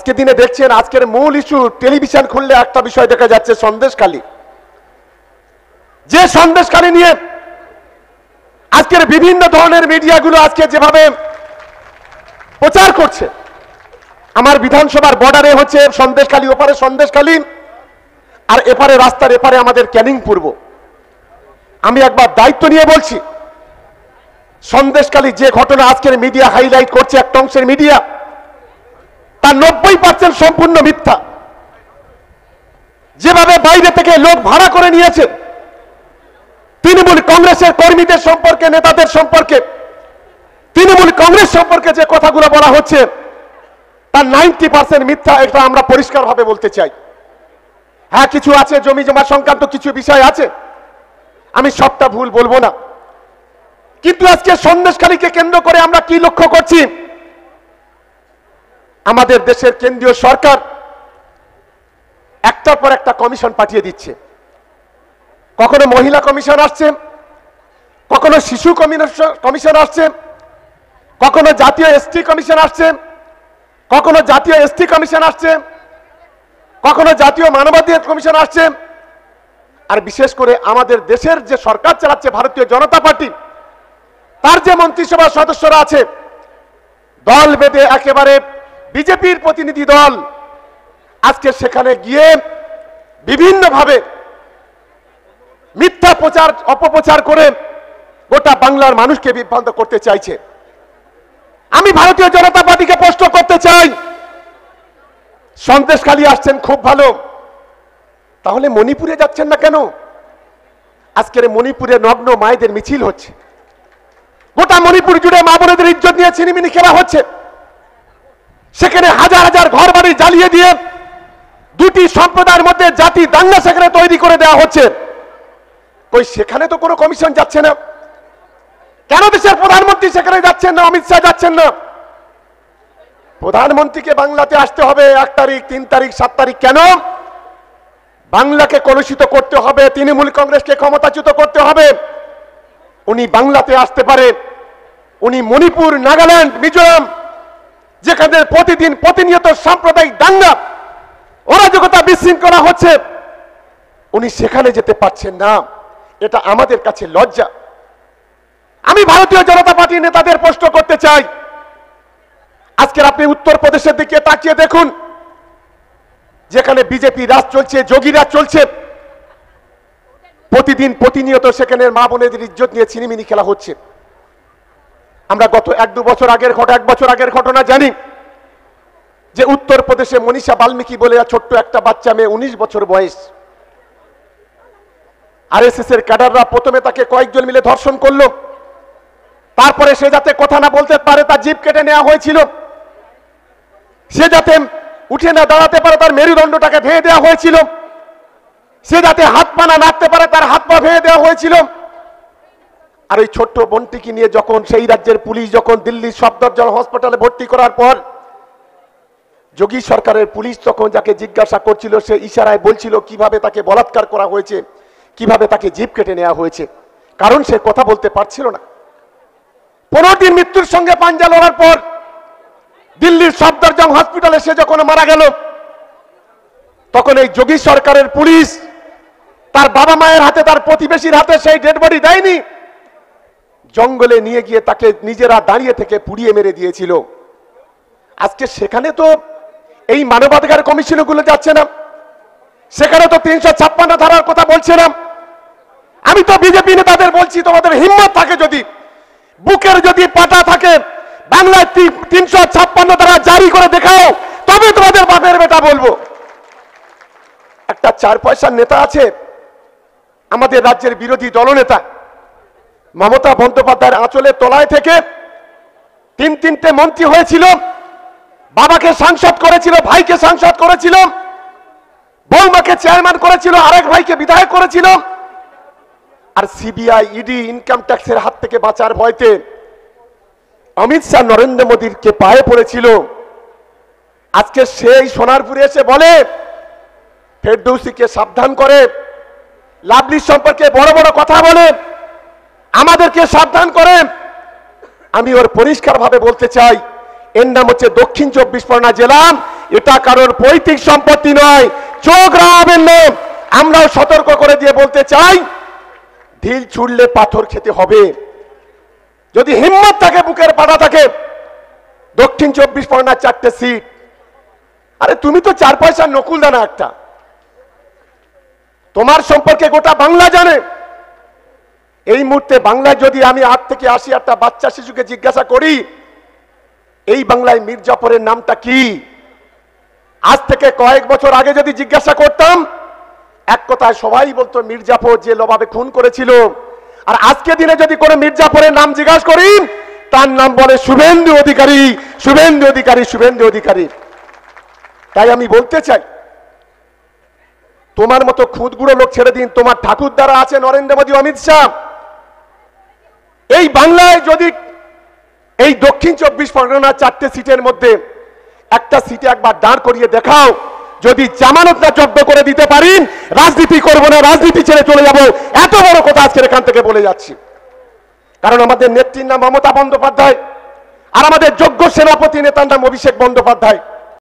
আজকে দিনে দেখছেন আজকের মূল ইস্যু টেলিভিশন খুললে একটা বিষয় দেখা যাচ্ছে সন্দেশখালী। যে সন্দেশখালী নিয়ে আজকের বিভিন্ন ধরনের মিডিয়াগুলো আজকে যেভাবে প্রচার করছে, আমার বিধানসভার বর্ডারে হচ্ছে সন্দেশখালী, ওপারে সন্দেশখালী আর এপারে রাস্তার এপারে আমাদের ক্যানিং পূর্ব। আমি একবার দায়িত্ব নিয়ে বলছি, সন্দেশখালী যে ঘটনা আজকের মিডিয়া হাইলাইট করছে, একটা অংশের মিডিয়া, তার 90% সম্পূর্ণ মিথ্যা। যেভাবে বাইরে থেকে লোক ভাড়া করে নিয়েছে তৃণমূল কংগ্রেসের কর্মীদের সম্পর্কে, নেতাদের সম্পর্কে, তৃণমূল কংগ্রেস সম্পর্কে যে কথাগুলো বলা হচ্ছে তার 90% মিথ্যা। এটা আমরা পরিষ্কারভাবে বলতে চাই। হ্যাঁ, কিছু আছে জমি জমা সংক্রান্ত কিছু বিষয় আছে, আমি সবটা ভুল বলবো না, কিন্তু আজকে সন্দেশখালীকে কেন্দ্র করে আমরা কি লক্ষ্য করছি? আমাদের দেশের কেন্দ্রীয় সরকার একটার পর একটা কমিশন পাঠিয়ে দিচ্ছে। কখনো মহিলা কমিশন আসছে, কখনো শিশু কমিশন আসছে, কখনো জাতীয় এসটি কমিশন আসছে, কখনো জাতীয় এসটি কমিশন আসছে, কখনো জাতীয় মানবাধিকার কমিশন আসছে। আর বিশেষ করে আমাদের দেশের যে সরকার চালাচ্ছে ভারতীয় জনতা পার্টি, তার যে মন্ত্রিসভার সদস্যরা আছে, দল বেঁধে একেবারে বিজেপির প্রতিনিধি দল আজকে সেখানে গিয়ে বিভিন্নভাবে মিথ্যা প্রচার অপপ্রচার করে গোটা বাংলার মানুষকে বিভ্রান্ত করতে চাইছে। আমি ভারতীয় জনতা পার্টিকে প্রশ্ন করতে চাই, সন্দেশখালী আসছেন খুব ভালো, তাহলে মণিপুরে যাচ্ছেন না কেন? আজকের মণিপুরে নগ্ন মায়েদের মিছিল হচ্ছে, গোটা মণিপুর জুড়ে মা বোনেদের ইজ্জত নিয়ে ছিনিমিনি খেলা হচ্ছে। সেখানে হাজার হাজার ঘর বাড়ি জ্বালিয়ে দিয়ে দুটি সম্প্রদায়ের মধ্যে জাতি দাঙ্গা সেখানে তৈরি করে দেওয়া হচ্ছে। কই সেখানে তো কোনো কমিশন যাচ্ছে না কেন? দেশের প্রধানমন্ত্রী সেখানে যাচ্ছেন না, অমিত শাহ যাচ্ছেন না? প্রধানমন্ত্রীকে বাংলাতে আসতে হবে 1 তারিখ, 3 তারিখ, 7 তারিখ। কেন? বাংলাকে কলুষিত করতে হবে, তৃণমূল কংগ্রেসকে ক্ষমতাচ্যুত করতে হবে। উনি বাংলাতে আসতে পারে, উনি মণিপুর, নাগাল্যান্ড, মিজোরাম, যেখানে প্রতিদিন প্রতিনিয়ত সাম্প্রদায়িক দাঙ্গা, অরাজকতা, বিশৃঙ্খলা হচ্ছে, উনি সেখানে যেতে পারছেন না। এটা আমাদের কাছে লজ্জা। আমি ভারতীয় জনতা পার্টির নেতাদের প্রশ্ন করতে চাই, আজকের আপনি উত্তরপ্রদেশের দিকে তাকিয়ে দেখুন, যেখানে বিজেপি রাজ চলছে, যোগী রাজ চলছে, প্রতিদিন প্রতিনিয়ত সেখানে মা বোনেদের ইজ্জত নিয়ে ছিনিমিনি খেলা হচ্ছে। আমরা গত 1-2 বছর আগের 1 বছর আগের ঘটনা জানি যে উত্তরপ্রদেশে মনীষা বাল্মীকি বলে ছোট্ট একটা বাচ্চা মেয়ে, 19 বছর বয়স, আরএসএস এর ক্যাডাররা প্রথমে তাকে কয়েকজন মিলে ধর্ষণ করলো, তারপরে সে যাতে কথা না বলতে পারে তার জিভ কেটে নেওয়া হয়েছিল, সে যাতে উঠে না দাঁড়াতে পারে তার মেরুদণ্ডটাকে ভেঙে দেওয়া হয়েছিল, সে যাতে হাত পা না নাড়তে পারে তার হাত পা ভেঙে দেওয়া হয়েছিল। আর ওই ছোট্ট বোনটিকে নিয়ে যখন সেই রাজ্যের পুলিশ যখন দিল্লির সফদরজং হসপিটালে ভর্তি করার পর যোগী সরকারের পুলিশ তখন যাকে জিজ্ঞাসা করছিল সে ইশারায় বলছিল কিভাবে তাকে বলাৎকার করা হয়েছে, কিভাবে তাকে জিভ কেটে নেওয়া হয়েছে, কারণ সে কথা বলতে পারছিল না। 15 দিন মৃত্যুর সঙ্গে পাঞ্জা লড়ার পর দিল্লির সফদরজং হসপিটালে সে যখন মারা গেল, তখন এই যোগী সরকারের পুলিশ তার বাবা মায়ের হাতে, তার প্রতিবেশীর হাতে সেই ডেড বডি দেয়নি, জঙ্গলে নিয়ে গিয়ে তাকে নিজেরা দাঁড়িয়ে থেকে পুড়িয়ে মেরে দিয়েছিল। আজকে সেখানে তো এই মানবাধিকার কমিশনগুলো যাচ্ছে না, সেখানে তো 356 ধারার কথা বলছে না। আমি তো বিজেপি নেতাদের বলছি, তোমাদের হিম্মত থাকে, যদি বুকের যদি পাটা থাকে, বাংলায় 356 ধারা জারি করে দেখাও, তবে তোমাদের বাপের বেটা বলবো। একটা 4 পয়সার নেতা আছে আমাদের রাজ্যের বিরোধী দলনেতা মমতা বন্দ্যোপাধ্যায়ের আঁচলের তলায় থেকে 3-3টে মন্ত্রী হয়েছিল, বাবাকে সাংসদ করেছিল, ভাইকে সাংসদ করেছিল, বৌমাকে চেয়ারম্যান করেছিল, আরেক ভাইকে বিধায়ক করেছিল। আর সিবিআই, ইডি, ইনকাম ট্যাক্সের হাত থেকে বাঁচার ভয়তে অমিত শাহ নরেন্দ্র মোদীকে পায়ে পড়েছিল। আজকে সেই সোনারপুরে এসে বলে ফেরদৌসিকে সাবধান করে, লাভলির সম্পর্কে বড় বড় কথা বলে, আমাদেরকে সাবধান করে। আমি ওর পরিষ্কারভাবে বলতে চাই, এর নাম হচ্ছে দক্ষিণ 24 পরগনা জেলা, এটা কারোর পৈতৃক সম্পত্তি নয়। চোখ রাঙাবেন না। আমরাও সতর্ক করে দিয়ে বলতে চাই, ঢিল ছুড়লে পাথর খেতে হবে। যদি হিম্মত থাকে, বুকের পাটা থাকে, দক্ষিণ 24 পরগনার 4টে সিট, আরে তুমি তো 4 পয়সার নকুল দানা একটা, তোমার সম্পর্কে গোটা বাংলা জানে। এই মুহূর্তে বাংলায় যদি আমি 8 থেকে 80 একটা বাচ্চা শিশুকে জিজ্ঞাসা করি এই বাংলায় মির্জাপুরের নামটা কি, আজ থেকে কয়েক বছর আগে যদি জিজ্ঞাসা করতাম, এক কথায় সবাই বলতো মির্জাপুর যে লোভাবে খুন করেছিল। আর আজকে দিনে যদি কোনো মির্জাপুরের নাম জিজ্ঞাসা করি, তার নাম বলে শুভেন্দু অধিকারী, শুভেন্দু অধিকারী, শুভেন্দু অধিকারী। তাই আমি বলতে চাই, তোমার মতো খুদগুড়ো লোক ছেড়ে দিন, তোমার ঠাকুর দ্বারা আছে নরেন্দ্র মোদী, অমিত শাহ। এই বাংলায় যদি এই দক্ষিণ 24 পরগনার 4টে সিটের মধ্যে একটা সিটে একবার দাঁড় করিয়ে দেখাও, যদি জামানত না জব্দ করে দিতে পারি, রাজনীতি করব না, রাজনীতি ছেড়ে চলে যাব। এত বড় কথা আজকে এখান থেকে বলে যাচ্ছি। কারণ আমাদের নেত্রীর নাম মমতা বন্দ্যোপাধ্যায়, আর আমাদের যোগ্য সেনাপতি নেতার নাম অভিষেক বন্দ্যোপাধ্যায়।